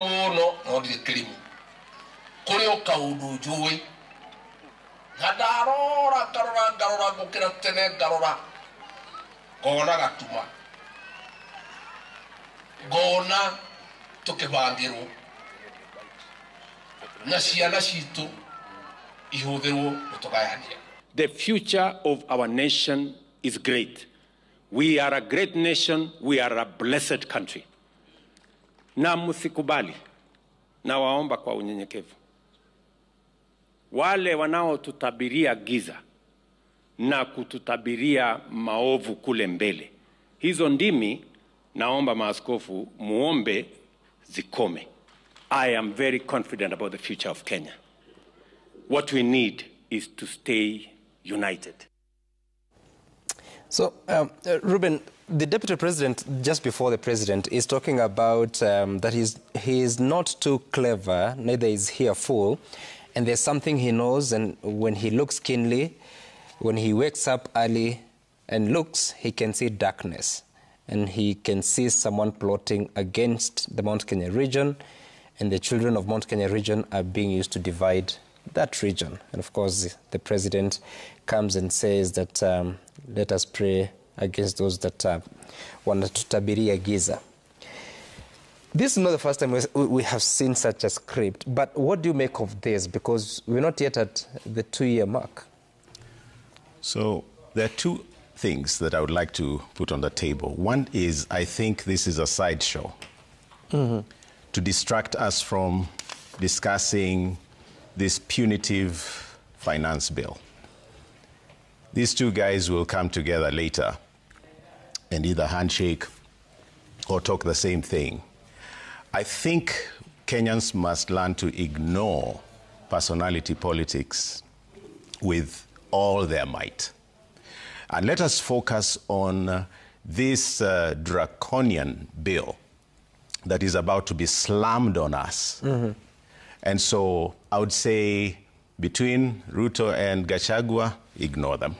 no ndi kilimu kuri okaudu juwe nadarora garora gukira tene garora gona gatuma gona tukibangiro na ciana citu ihuthiruo gutugayania. The future of our nation is great. We are a great nation. We are a blessed country. Na msikubali, na waomba kwa unyenyekevu, wale wanaotutabiria giza na kututabiria maovu kule mbele, hizo ndimi naomba maaskofu muombe zikome. I am very confident about the future of Kenya. What we need is to stay united. So, Ruben, the Deputy President, just before the President, is talking about that he is not too clever, neither is he a fool, and there's something he knows, and when he looks keenly, when he wakes up early and looks, he can see darkness, and he can see someone plotting against the Mount Kenya region, and the children of Mount Kenya region are being used to divide that region. And of course, the President comes and says that let us pray against those that want to tabiria giza. This is not the first time we have seen such a script, but what do you make of this? Because we're not yet at the 2-year mark. So there are two things that I would like to put on the table. One is, I think this is a sideshow to distract us from discussing this punitive finance bill. These two guys will come together later and either handshake or talk the same thing. I think Kenyans must learn to ignore personality politics with all their might. And let us focus on this draconian bill that is about to be slammed on us. And so I would say between Ruto and Gachagua, ignore them.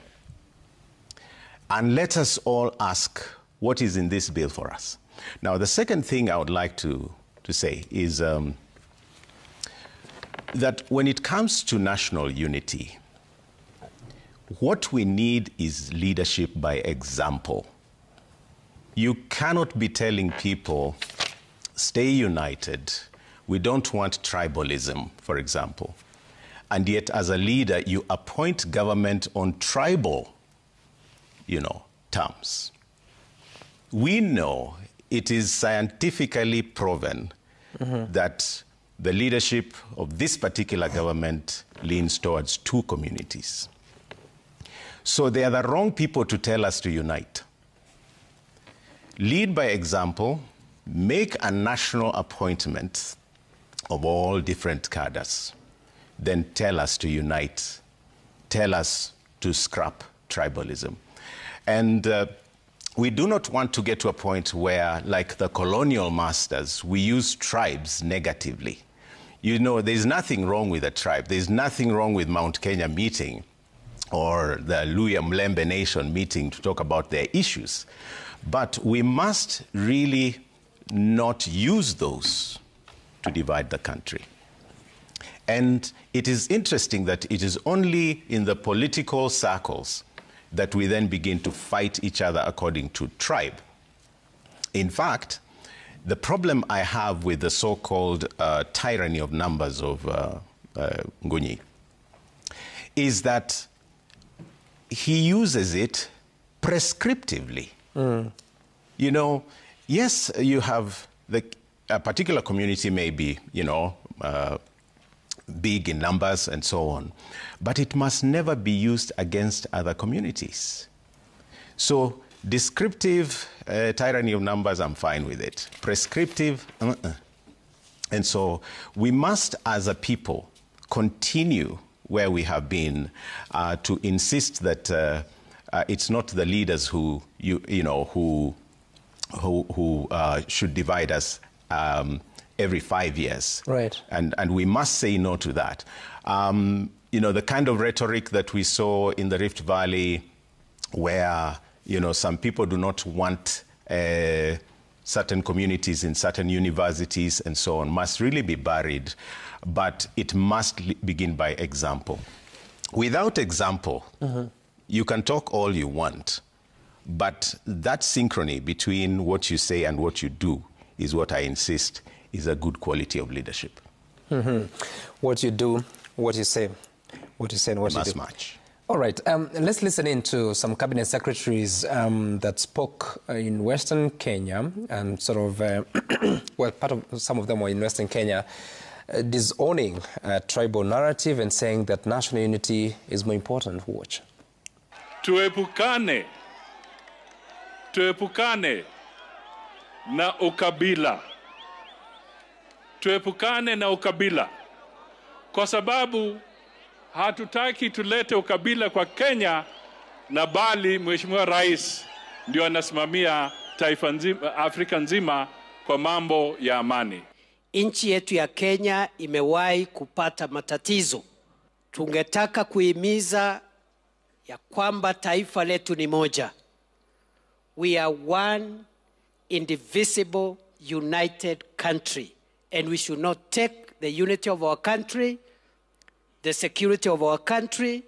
And let us all ask, what is in this bill for us? Now, the second thing I would like to say is that when it comes to national unity, what we need is leadership by example. You cannot be telling people, stay united. We don't want tribalism, for example. And yet, as a leader, you appoint government on tribal, terms. We know it is scientifically proven that the leadership of this particular government leans towards two communities. So they are the wrong people to tell us to unite. Lead by example, make a national appointment of all different cadres, then tell us to unite, tell us to scrap tribalism. And we do not want to get to a point where, like the colonial masters, we use tribes negatively. There's nothing wrong with a tribe. There's nothing wrong with Mount Kenya meeting or the Luya Mlembe Nation meeting to talk about their issues. But we must really not use those to divide the country. And it is interesting that it is only in the political circles that we then begin to fight each other according to tribe. In fact, the problem I have with the so-called tyranny of numbers of Ngunyi is that he uses it prescriptively. Yes, you have a particular community may be, big in numbers and so on, but it must never be used against other communities. So descriptive tyranny of numbers, I'm fine with it. Prescriptive, And so we must, as a people, continue where we have been to insist that it's not the leaders who should divide us every 5 years. Right. And we must say no to that. The kind of rhetoric that we saw in the Rift Valley where, some people do not want certain communities in certain universities and so on must really be buried, but it must begin by example. Without example, you can talk all you want, but that synchrony between what you say and what you do is what I insist is a good quality of leadership. What you do, what you say, what you say and what you do. Must match. All right, let's listen in to some cabinet secretaries that spoke in Western Kenya and sort of, well, some of them were in Western Kenya, disowning a tribal narrative and saying that national unity is more important. Watch. Tuepukane na ukabila. Tuepukane na ukabila. Kwa sababu hatutaki tulete ukabila kwa Kenya, na bali Mheshimiwa Rais ndio anasimamia taifa nzima, Afrika nzima kwa mambo ya amani. Nchi yetu ya Kenya imewahi kupata matatizo. Tungetaka kuhimiza ya kwamba taifa letu ni moja. We are one indivisible united country, and we should not take the unity of our country, the security of our country,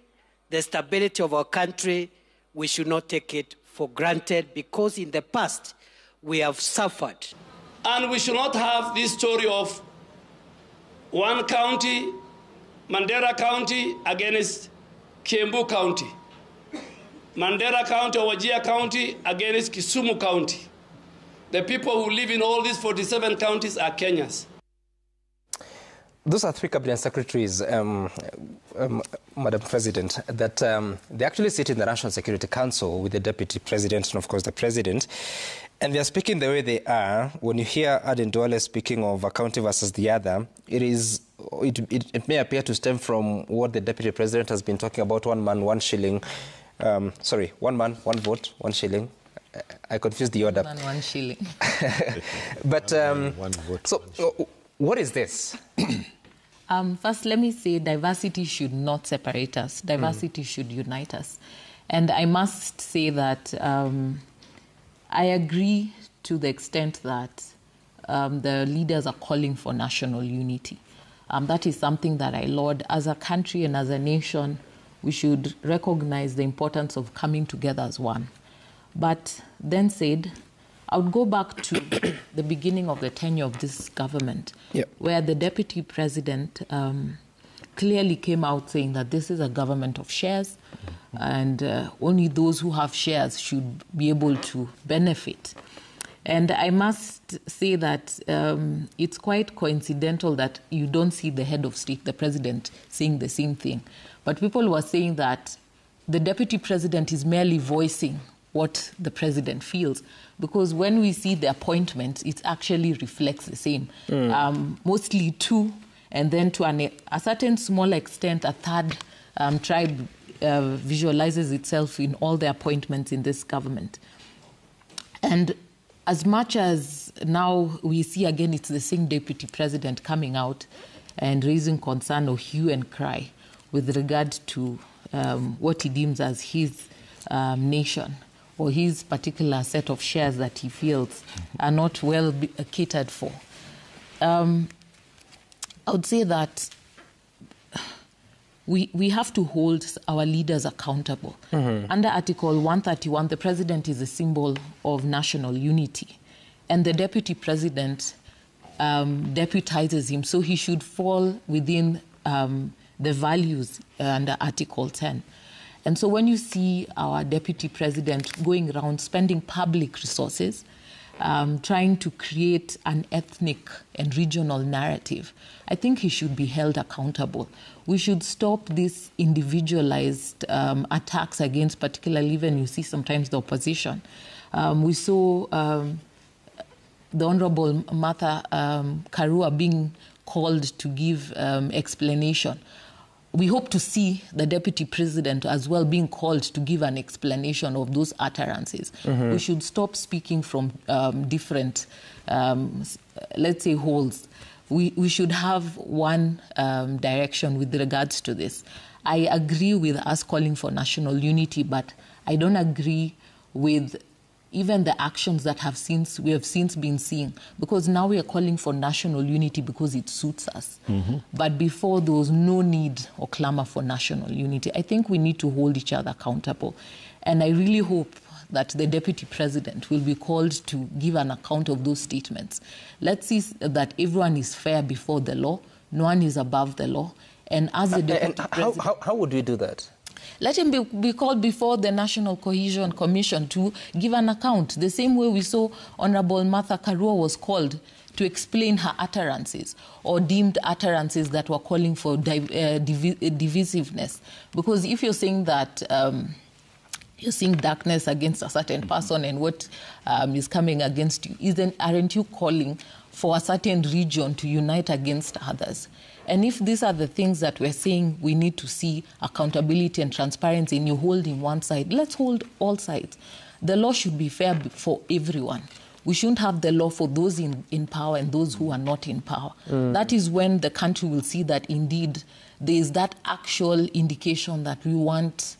the stability of our country, we should not take it for granted, because in the past we have suffered. And we should not have this story of one county, Mandera County, against Kiambu County, Mandera County or Wajir County against Kisumu County. The people who live in all these 47 counties are Kenyans. Those are three cabinet secretaries, Madam President, that they actually sit in the National Security Council with the Deputy President and, of course, the President. And they are speaking the way they are. When you hear Aden Duale speaking of a county versus the other, it may appear to stem from what the Deputy President has been talking about: 1 man, 1 shilling. 1 man, 1 vote, 1 shilling. I confused the order. 1 man, 1 shilling. But one vote, so, what is this? First, let me say diversity should not separate us. Diversity should unite us. And I must say that I agree to the extent that the leaders are calling for national unity. That is something that I laud. As a country and as a nation, we should recognize the importance of coming together as one. But then said, I would go back to the beginning of the tenure of this government, where the Deputy President clearly came out saying that this is a government of shares, and only those who have shares should be able to benefit. And I must say that it's quite coincidental that you don't see the head of state, the president, saying the same thing. But people were saying that the Deputy President is merely voicing what the president feels, because when we see the appointments, it actually reflects the same. Mostly 2, and then to a certain small extent, a third tribe visualizes itself in all the appointments in this government. And as much as now we see again it's the same Deputy President coming out and raising concern or hue and cry with regard to what he deems as his nation or his particular set of shares that he feels are not well catered for. I would say that we have to hold our leaders accountable. Under Article 131, the president is a symbol of national unity, and the deputy president deputizes him, so he should fall within the values under Article 10. And so when you see our deputy president going around spending public resources, trying to create an ethnic and regional narrative, I think he should be held accountable. We should stop these individualized attacks against, particularly when you see sometimes the opposition. We saw the Honorable Martha Karua being called to give explanation. We hope to see the deputy president as well being called to give an explanation of those utterances. We should stop speaking from different, let's say, holes. We should have one direction with regards to this. I agree with us calling for national unity, but I don't agree with even the actions that we have since been seeing, because now we are calling for national unity because it suits us. But before, there was no need or clamor for national unity. I think we need to hold each other accountable. And I really hope that the Deputy President will be called to give an account of those statements. Let's see that everyone is fair before the law, no one is above the law. And as the Deputy President... How would we do that? Let him be called before the National Cohesion Commission to give an account. The same way we saw Honorable Martha Karua was called to explain her utterances or deemed utterances that were calling for divisiveness. Because if you're saying that you're seeing darkness against a certain person and what is coming against you, aren't you calling for a certain region to unite against others? And if these are the things that we're saying we need to see accountability and transparency, and you hold in one side, let's hold all sides. The law should be fair for everyone. We shouldn't have the law for those in power and those who are not in power. That is when the country will see that indeed there is that actual indication that we want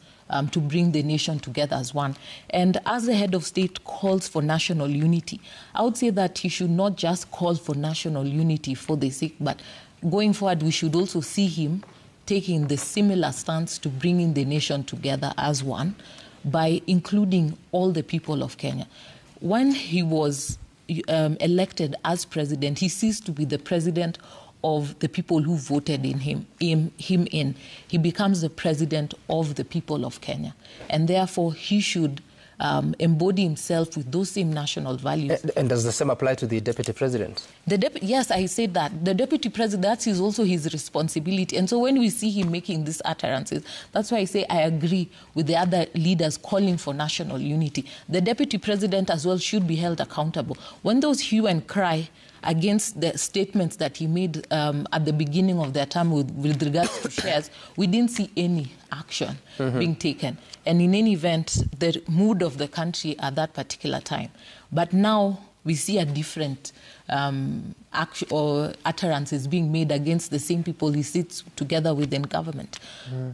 to bring the nation together as one. And as the head of state calls for national unity, I would say that he should not just call for national unity for the sake, but going forward, we should also see him taking the similar stance to bringing the nation together as one by including all the people of Kenya. When he was elected as president, he ceased to be the president of the people who voted him in. He becomes the president of the people of Kenya. And therefore, he should embody himself with those same national values. And does the same apply to the deputy president? Yes, I said that. The deputy president, that is also his responsibility. And so when we see him making these utterances, that's why I say I agree with the other leaders calling for national unity. The deputy president as well should be held accountable. When those hue and cry against the statements that he made at the beginning of their term with regards to shares, we didn't see any action being taken. And in any event, the mood of the country at that particular time. But now we see a different action or utterances being made against the same people he sits together with in government.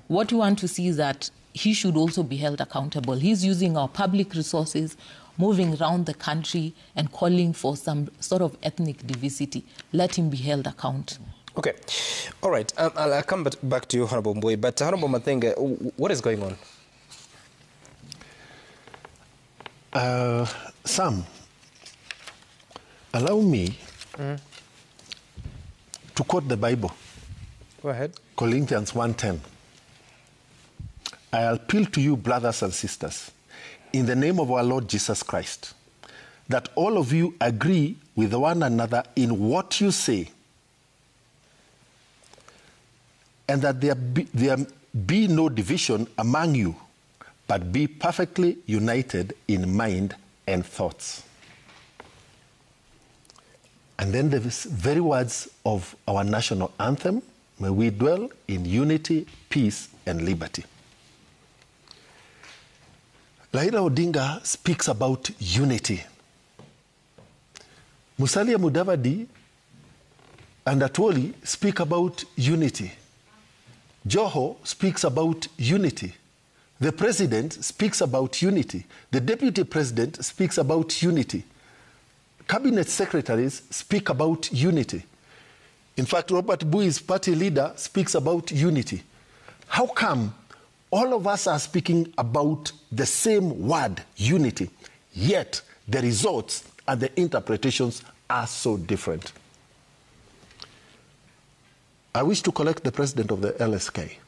What we want to see is that he should also be held accountable. He's using our public resources, moving around the country and calling for some sort of ethnic diversity. Let him be held accountable. Okay. All right. I'll come back to you, Honorable Mbowe. But Honorable Mathenge, what is going on? Sam, allow me to quote the Bible. Go ahead. Corinthians 1:10. I appeal to you, brothers and sisters, in the name of our Lord Jesus Christ, that all of you agree with one another in what you say, and that there be no division among you, but be perfectly united in mind and thoughts. And then the very words of our national anthem, may we dwell in unity, peace, and liberty. Raila Odinga speaks about unity. Musalia Mudavadi and Atwoli speak about unity. Joho speaks about unity. The president speaks about unity. The deputy president speaks about unity. Cabinet secretaries speak about unity. In fact, Robert Bui's party leader speaks about unity. How come all of us are speaking about the same word, unity, yet the results and the interpretations are so different? I wish to correct the president of the LSK.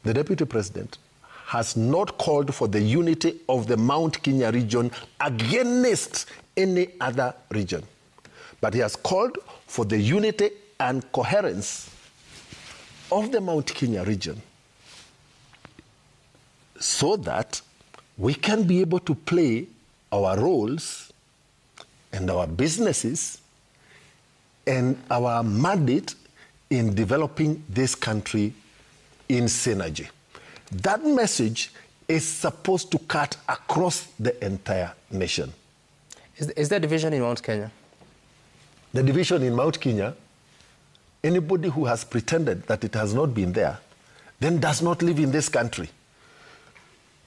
The deputy president has not called for the unity of the Mount Kenya region against any other region, but he has called for the unity and coherence of the Mount Kenya region so that we can be able to play our roles and our businesses and our mandate in developing this country in synergy. That message is supposed to cut across the entire nation. Is there division in Mount Kenya? The division in Mount Kenya, anybody who has pretended that it has not been there, then does not live in this country.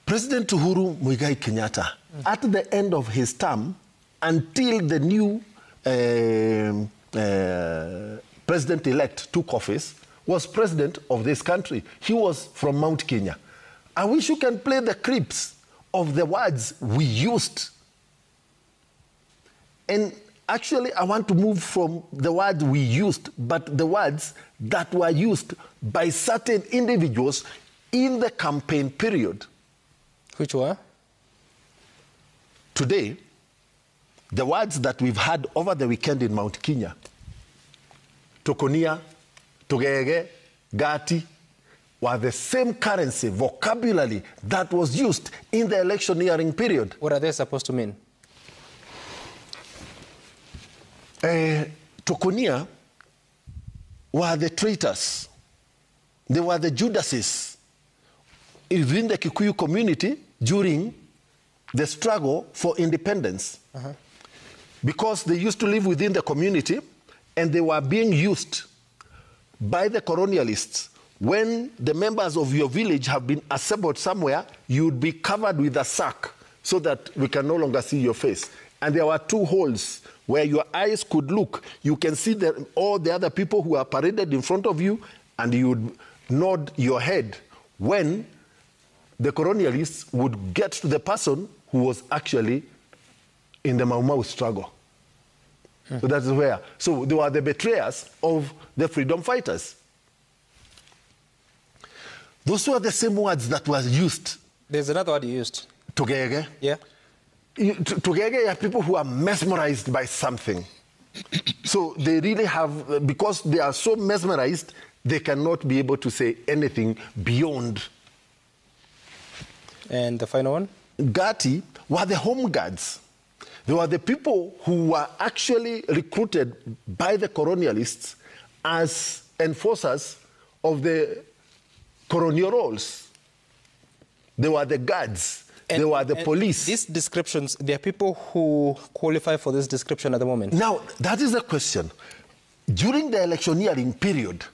President Uhuru Muigai Kenyatta, at the end of his term, until the new president-elect took office, was president of this country. He was from Mount Kenya. I wish you can play the clips of the words we used. And actually, I want to move from the words we used, but the words that were used by certain individuals in the campaign period. Which were? Today, the words that we've had over the weekend in Mount Kenya, Tokonia, Togege, Gati, were the same currency, vocabulary that was used in the electioneering period. What are they supposed to mean? Tokonia were the traitors. They were the Judases within the Kikuyu community during the struggle for independence. Because they used to live within the community and they were being used by the colonialists. When the members of your village have been assembled somewhere, you would be covered with a sack so that we can no longer see your face. And there were 2 holes where your eyes could look. You can see all the other people who are paraded in front of you, and you would nod your head when the colonialists would get to the person who was actually in the Mau Mau struggle. So that is where. So they were the betrayers of the freedom fighters. Those were the same words that were used. There's another word you used. Togege. Yeah. Togege are people who are mesmerized by something. So they really have, because they are so mesmerized, they cannot be able to say anything beyond. And the final one? Gati were the home guards. They were the people who were actually recruited by the colonialists as enforcers of the colonial roles. They were the guards. They were the police. These descriptions, there are people who qualify for this description at the moment. Now, that is the question. During the electioneering period,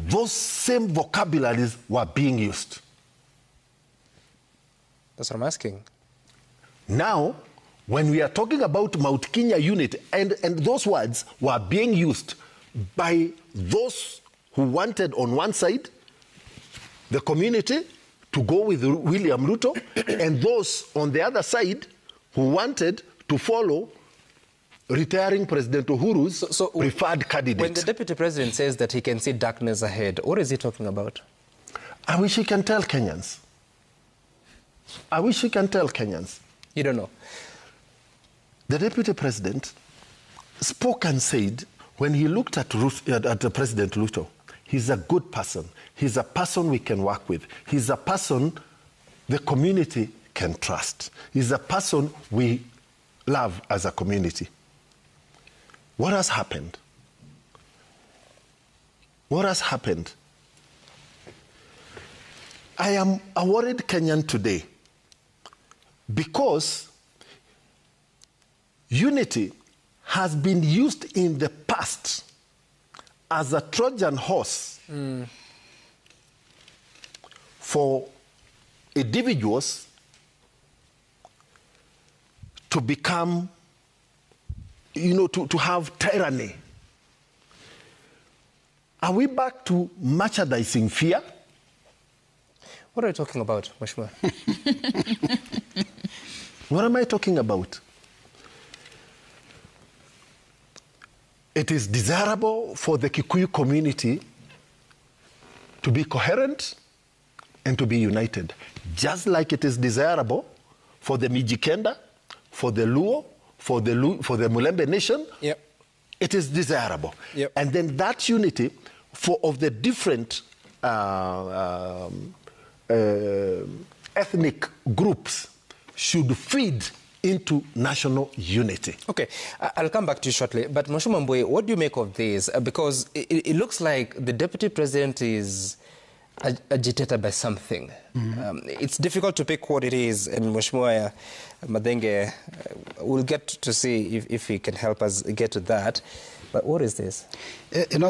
those same vocabularies were being used. That's what I'm asking. Now, when we are talking about Mount Kenya unit, and those words were being used by those who wanted on one side the community to go with William Ruto, and those on the other side who wanted to follow retiring President Uhuru's preferred candidate. When the Deputy President says that he can see darkness ahead, what is he talking about? I wish he can tell Kenyans. I wish he can tell Kenyans. You don't know? The Deputy President spoke and said, when he looked at President Ruto, he's a good person. He's a person we can work with. He's a person the community can trust. He's a person we love as a community. What has happened? What has happened? I am a worried Kenyan today because unity has been used in the past as a Trojan horse for individuals to become, to have tyranny. Are we back to merchandising fear? What are you talking about, Mheshimiwa? What am I talking about? It is desirable for the Kikuyu community to be coherent and to be united, just like it is desirable for the Mijikenda, for the Luo, for the Mulembe nation. Yep. It is desirable. Yep. And then that unity of the different ethnic groups should feed into national unity. Okay, I'll come back to you shortly. But Mheshimiwa Mbui, what do you make of this? Because it looks like the Deputy President is agitated by something. It's difficult to pick what it is, and Mheshimiwa Madenge will get to see if he can help us get to that. But what is this?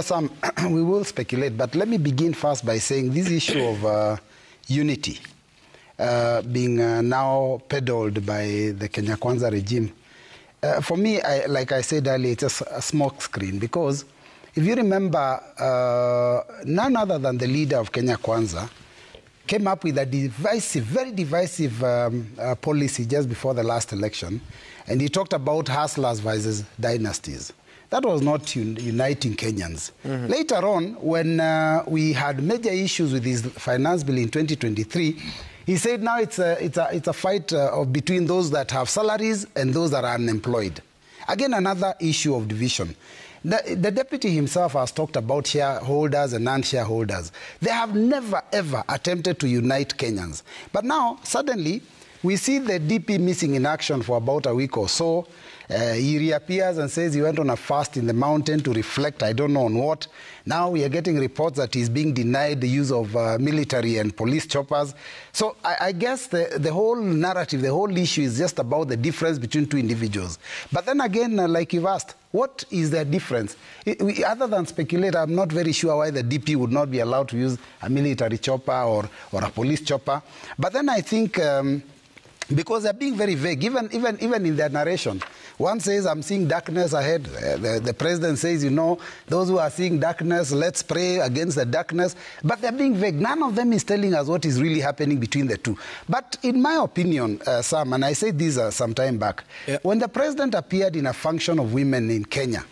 Sam, we will speculate, but let me begin first by saying this issue of unity. being now peddled by the Kenya Kwanza regime. For me, like I said earlier, it's just a smoke screen, because if you remember, none other than the leader of Kenya Kwanza came up with a very divisive policy just before the last election, and he talked about hustlers versus dynasties. That was not uniting Kenyans. Later on, when we had major issues with his finance bill in 2023, he said now it's a fight between those that have salaries and those that are unemployed. Again, another issue of division. The deputy himself has talked about shareholders and non-shareholders. They have never, ever attempted to unite Kenyans. But now, suddenly, we see the DP missing in action for about a week or so. He reappears and says he went on a fast in the mountain to reflect, I don't know on what. Now we are getting reports that he's being denied the use of military and police choppers. So I guess the whole narrative, the whole issue is just about the difference between two individuals. But then again, like you've asked, what is the difference? Other than speculate, I'm not very sure why the DP would not be allowed to use a military chopper or a police chopper. But then I think because they're being very vague, even in their narration. One says, I'm seeing darkness ahead. The president says, you know, those who are seeing darkness, let's pray against the darkness. But they're being vague. None of them is telling us what is really happening between the two. But in my opinion, Sam, and I said this some time back, when the president appeared in a function of women in Kenya,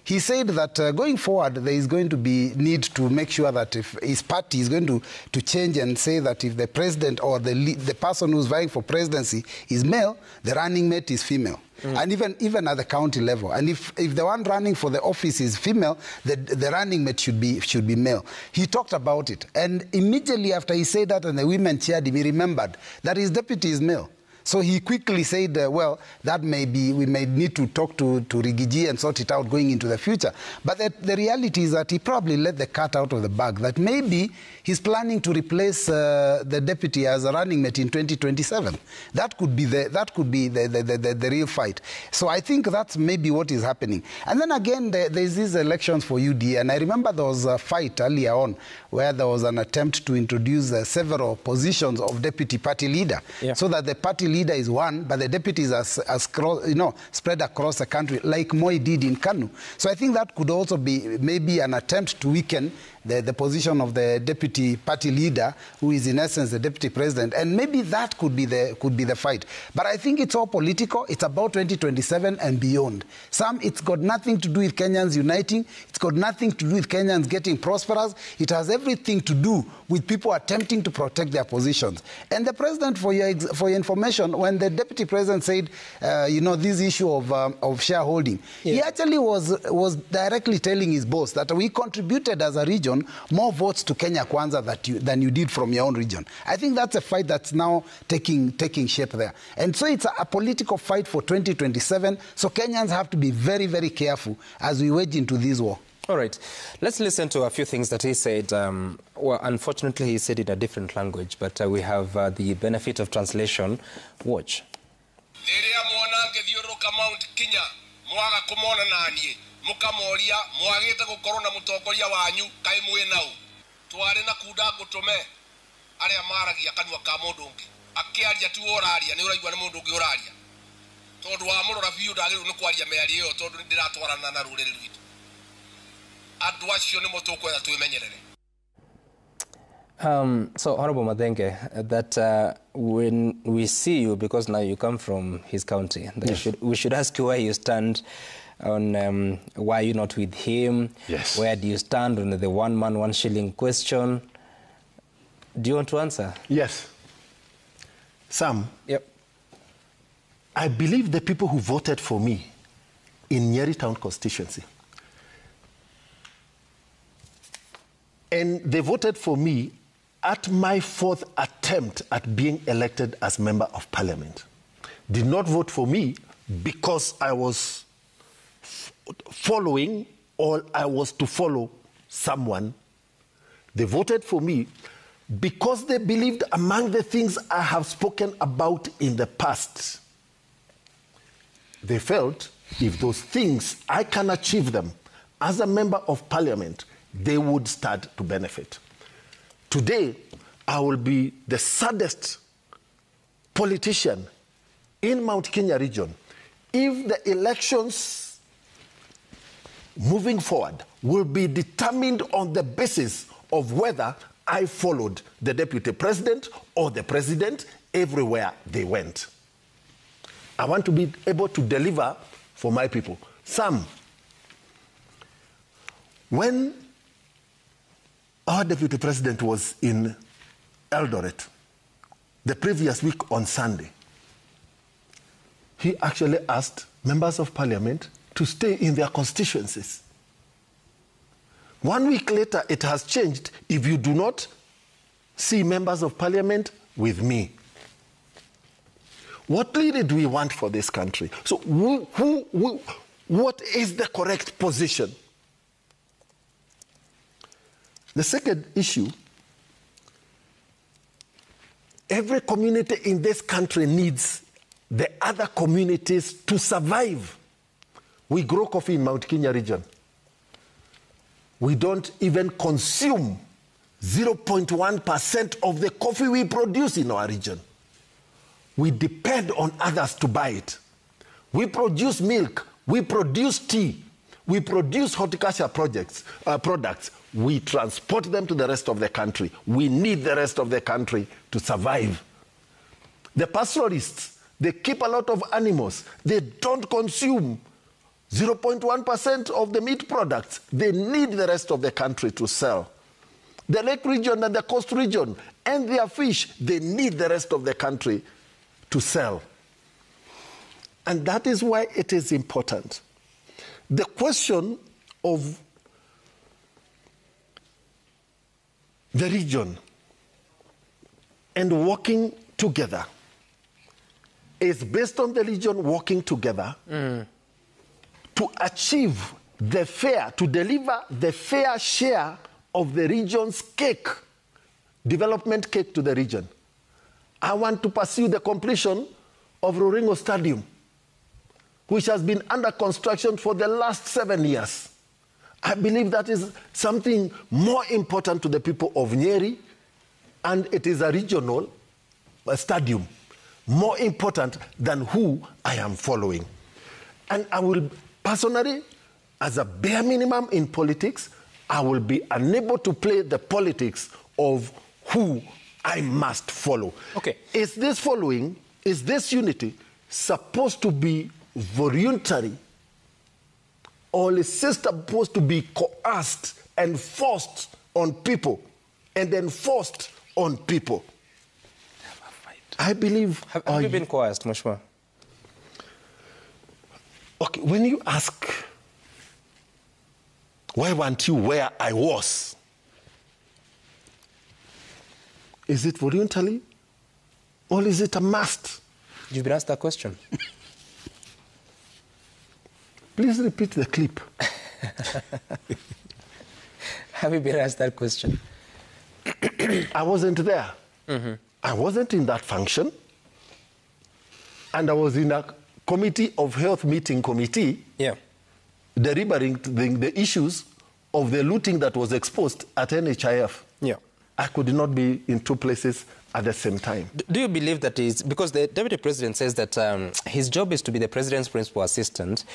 he said that going forward, there is going to be need to make sure that if his party is going to change and say that if the president or the person who's vying for presidency is male, the running mate is female. And even at the county level. And if the one running for the office is female, the running mate should be male. He talked about it. And immediately after he said that and the women cheered him, he remembered that his deputy is male. So he quickly said, well, that may be, we may need to talk to Rigiji and sort it out going into the future. But the reality is that he probably let the cat out of the bag, that maybe he's planning to replace the deputy as a running mate in 2027. That could be the real fight. So I think that's maybe what is happening. And then again, there's these elections for UDA. And I remember there was a fight earlier on where there was an attempt to introduce several positions of deputy party leader, so that the party leader is one, but the deputies are spread across the country, like Moi did in Kanu. So I think that could also be maybe an attempt to weaken the position of the deputy party leader, who is in essence the deputy president, and maybe that could be the fight. But I think it's all political. It's about 2027 and beyond. It's got nothing to do with Kenyans uniting. It's got nothing to do with Kenyans getting prosperous. It has everything to do with people attempting to protect their positions. And the president, for your information, when the deputy president said, this issue of shareholding, he actually was directly telling his boss that we contributed as a region more votes to Kenya Kwanza than you did from your own region. I think that's a fight that's now taking shape there. And so it's a political fight for 2027. So Kenyans have to be very, very careful as we wage into this war. All right. Let's listen to a few things that he said. Well, unfortunately, he said it in a different language, but we have the benefit of translation. Watch. mukamoria mwagite gukorwo na mutongoria wanyu kai mwinau twari na kunda ngutume aria maragia kanua ka mundu ungi akiaria tu oraria ni uraigwa ni mundu ungi oraria tondu wa murora biu ndagiru ni kwaria meri iyo tondu ndiratwarana na ruriri rwitu andu acio ni mutukwenda twimenyerere. So, Honorable Madenge, that when we see you, because now you come from his county, we should ask you where you stand on why you're not with him. Yes. Where do you stand on the 1 man, 1 shilling question? Do you want to answer? Yes. Sam, yep. I believe the people who voted for me in Nyeri Town constituency, and they voted for me at my 4th attempt at being elected as Member of Parliament, did not vote for me because I was following or I was to follow someone. They voted for me because they believed among the things I have spoken about in the past. They felt if those things, I can achieve them as a Member of Parliament, they would start to benefit. Today, I will be the saddest politician in Mount Kenya region, if the elections moving forward will be determined on the basis of whether I followed the deputy president or the president everywhere they went. I want to be able to deliver for my people. Some, when our deputy president was in Eldoret the previous week on Sunday, he actually asked members of parliament to stay in their constituencies. 1 week later, it has changed if you do not see members of parliament with me. What really do we want for this country? So what is the correct position? The second issue, every community in this country needs the other communities to survive. We grow coffee in Mount Kenya region. We don't even consume 0.1% of the coffee we produce in our region. We depend on others to buy it. We produce milk, we produce tea, we produce horticulture products. We transport them to the rest of the country. We need the rest of the country to survive. The pastoralists, they keep a lot of animals. They don't consume 0.1% of the meat products. They need the rest of the country to sell. The lake region and the coast region and their fish, they need the rest of the country to sell. And that is why it is important. The question of the region and working together is based on the region working together to achieve the fair, to deliver the fair share of the region's cake, development cake to the region. I want to pursue the completion of Ruringo Stadium, which has been under construction for the last 7 years. I believe that is something more important to the people of Nyeri, and it is a regional stadium, more important than who I am following. And I will personally, as a bare minimum in politics, I will be unable to play the politics of who I must follow. Okay. Is this following, is this unity supposed to be voluntary, or is it supposed to be coerced and forced on people and enforced on people? I believe... Have you been coerced, Mheshimiwa? Okay, when you ask, why weren't you where I was? Is it voluntarily or is it a must? You've been asked that question. Please repeat the clip. Have you been asked that question? I wasn't there. I wasn't in that function. And I was in a committee of health meeting committee deliberating the issues of the looting that was exposed at NHIF. I could not be in two places at the same time. Do you believe that is because the Deputy President says that his job is to be the President's principal assistant,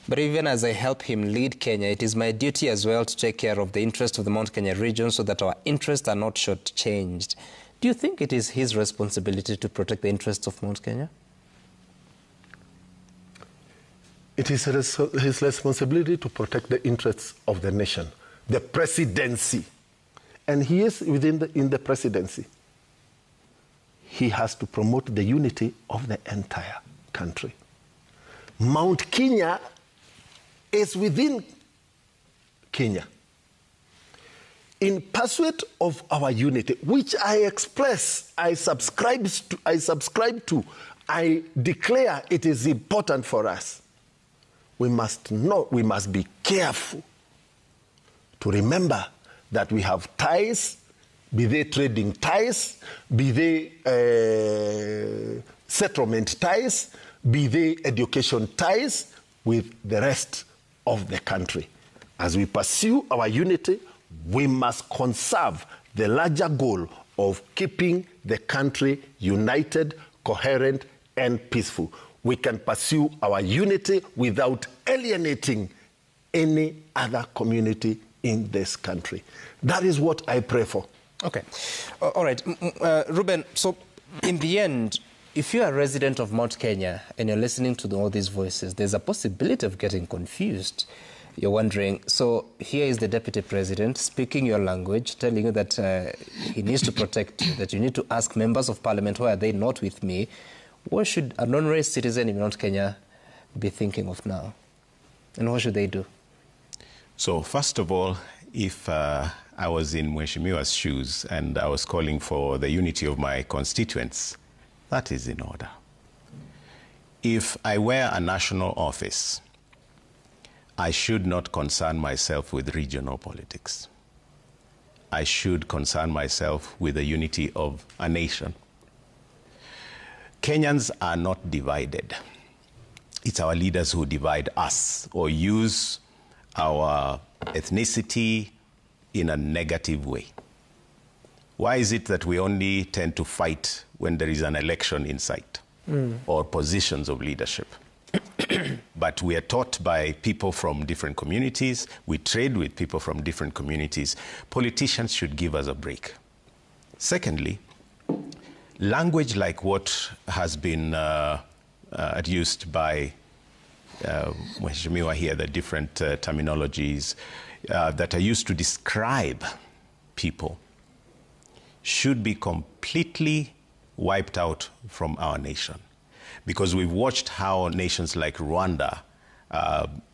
but even as I help him lead Kenya, it is my duty as well to take care of the interests of the Mount Kenya region so that our interests are not shortchanged. Do you think it is his responsibility to protect the interests of Mount Kenya? It is his responsibility to protect the interests of the nation, the presidency. And he is in the presidency. He has to promote the unity of the entire country. Mount Kenya is within Kenya. In pursuit of our unity, which I express, I subscribe to, I declare it is important for us. We must be careful to remember that we have ties, be they trading ties, be they settlement ties, be they education ties with the rest of the country. As we pursue our unity, we must conserve the larger goal of keeping the country united, coherent, and peaceful. We can pursue our unity without alienating any other community in this country. That is what I pray for. Okay. All right. Ruben, so in the end, if you're a resident of Mount Kenya and you're listening to all these voices, there's a possibility of getting confused. You're wondering, so here is the deputy president speaking your language, telling you that he needs to protect you, that you need to ask members of parliament, why are they not with me? What should a non-race citizen in Mount Kenya be thinking of now? And what should they do? So first of all, if I was in Mheshimiwa's shoes and I was calling for the unity of my constituents, that is in order. If I wear a national office, I should not concern myself with regional politics. I should concern myself with the unity of a nation. Kenyans are not divided. It's our leaders who divide us or use our ethnicity in a negative way. Why is it that we only tend to fight when there is an election in sight or positions of leadership? But we are taught by people from different communities. We trade with people from different communities. Politicians should give us a break. Secondly, language like what has been used by Mheshimiwa here, the different terminologies that are used to describe people, should be completely wiped out from our nation. Because we've watched how nations like Rwanda,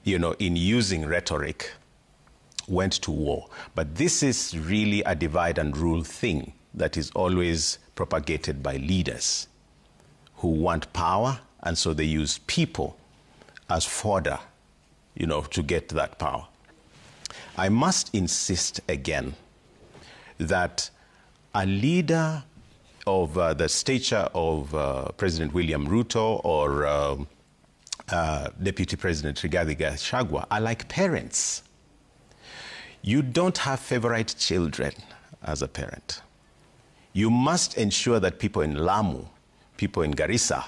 in using rhetoric, went to war. But this is really a divide and rule thing that is always propagated by leaders who want power, and so they use people as fodder, to get that power. I must insist again that a leader of the stature of President William Ruto or Deputy President Ruto-Gachagua are like parents. You don't have favorite children as a parent. You must ensure that people in Lamu, people in Garissa,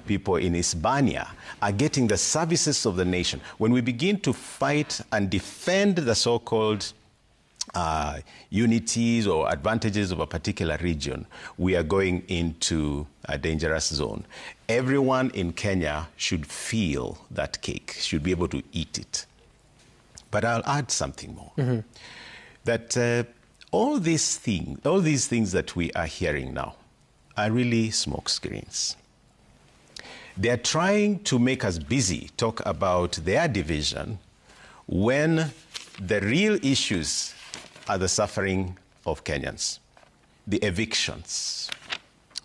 people in Hispania are getting the services of the nation. When we begin to fight and defend the so-called unities or advantages of a particular region, we are going into a dangerous zone. Everyone in Kenya should feel that cake, should be able to eat it. But I'll add something more. That all these things that we are hearing now are really smoke screens. They're trying to make us busy, talk about their division, when the real issues are the suffering of Kenyans, the evictions,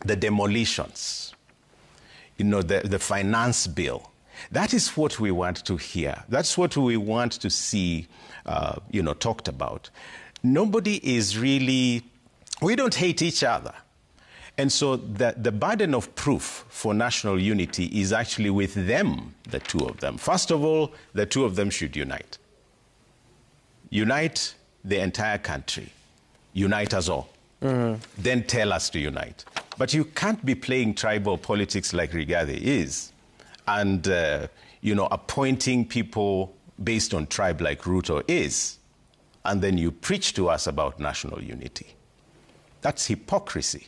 the demolitions, the finance bill. That is what we want to hear. That's what we want to see, talked about. Nobody is really, we don't hate each other. And so the burden of proof for national unity is actually with them, the two of them. First of all, the two of them should unite. Unite the entire country. Unite us all. Then tell us to unite. But you can't be playing tribal politics like Rigathi is and, appointing people based on tribe like Ruto is, and then you preach to us about national unity. That's hypocrisy.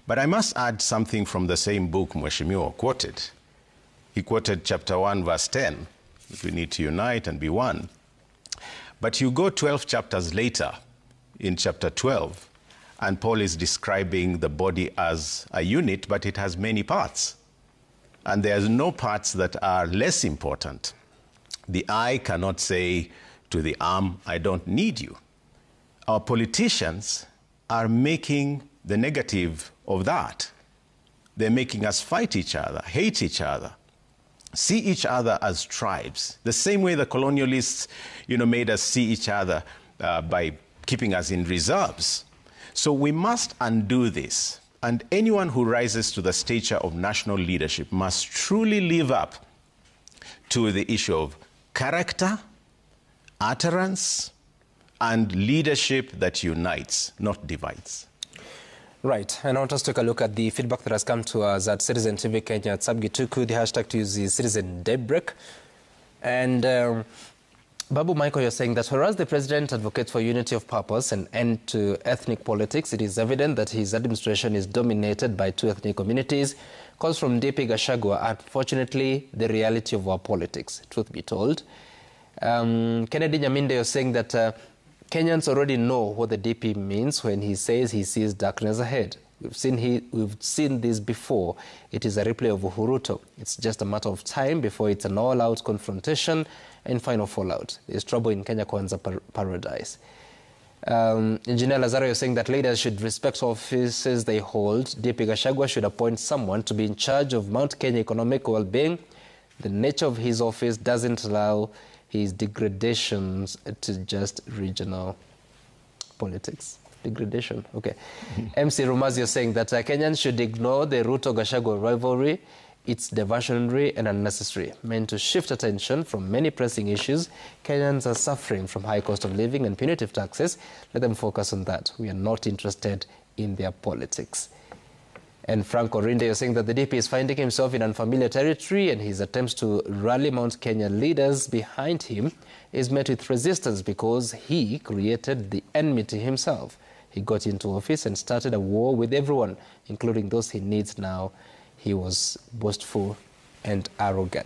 But I must add something from the same book Mheshimiwa quoted. He quoted chapter 1, verse 10, that we need to unite and be one. But you go 12 chapters later, in chapter 12, and Paul is describing the body as a unit, but it has many parts. And there's no parts that are less important. The eye cannot say to the arm, I don't need you. Our politicians are making the negative of that. They're making us fight each other, hate each other, see each other as tribes. The same way the colonialists, made us see each other by keeping us in reserves. So we must undo this. And anyone who rises to the stature of national leadership must truly live up to the issue of character, utterance, and leadership that unites, not divides. Right, and I want us to take a look at the feedback that has come to us at Citizen TV Kenya at Sabgituku. The hashtag to use is Citizen Daybreak. And Babu Michael, you're saying that whereas the president advocates for unity of purpose and end to ethnic politics, it is evident that his administration is dominated by two ethnic communities. Calls from Ruto-Gachagua are unfortunately the reality of our politics, truth be told. Kennedy Nyaminde, you're saying that Kenyans already know what the DP means when he says he sees darkness ahead. We've seen this before. It is a replay of Uhuruto. It's just a matter of time before it's an all-out confrontation and final fallout. There's trouble in Kenya Kwanza paradise. Engineer Lazaro, you're saying that leaders should respect offices they hold. Ruto-Gachagua should appoint someone to be in charge of Mount Kenya economic well-being. The nature of his office doesn't allow his degradations to just regional politics. Degradation, okay. MC Rumaz, you're saying that Kenyans should ignore the Ruto-Gachagua rivalry. It's diversionary and unnecessary, meant to shift attention from many pressing issues. Kenyans are suffering from high cost of living and punitive taxes. Let them focus on that. We are not interested in their politics. And Frank Orinde, you're saying that the DP is finding himself in unfamiliar territory and his attempts to rally Mount Kenya leaders behind him is met with resistance because he created the enmity himself. He got into office and started a war with everyone, including those he needs now. He was boastful and arrogant.